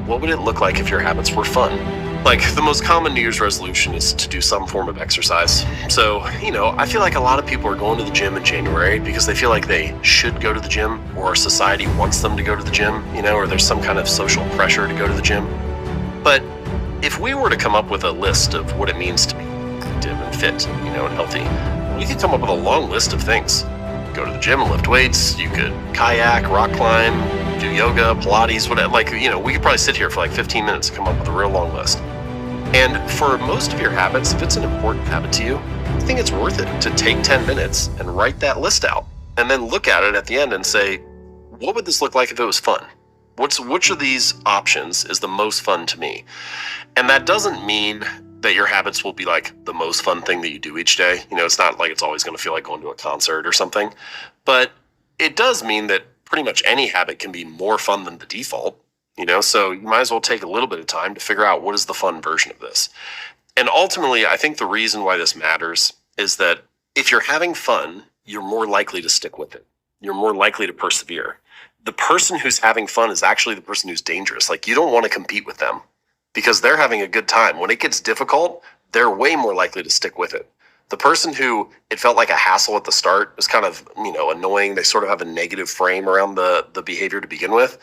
what would it look like if your habits were fun? Like, the most common New Year's resolution is to do some form of exercise. So, I feel like a lot of people are going to the gym in January because they feel like they should go to the gym, or society wants them to go to the gym, or there's some kind of social pressure to go to the gym. But if we were to come up with a list of what it means to be active and fit, and healthy, we could come up with a long list of things. Go to the gym and lift weights. You could kayak, rock climb, do yoga, Pilates, whatever. We could probably sit here for like 15 minutes and come up with a real long list. And for most of your habits, if it's an important habit to you, I think it's worth it to take 10 minutes and write that list out and then look at it at the end and say, what would this look like if it was fun? Which of these options is the most fun to me? And that doesn't mean that your habits will be like the most fun thing that you do each day. It's not like it's always going to feel like going to a concert or something, but it does mean that pretty much any habit can be more fun than the default. So you might as well take a little bit of time to figure out what is the fun version of this. And ultimately, I think the reason why this matters is that if you're having fun, you're more likely to stick with it. You're more likely to persevere. The person who's having fun is actually the person who's dangerous. Like, you don't want to compete with them because they're having a good time. When it gets difficult, they're way more likely to stick with it. The person who it felt like a hassle at the start was kind of, annoying. They sort of have a negative frame around the behavior to begin with.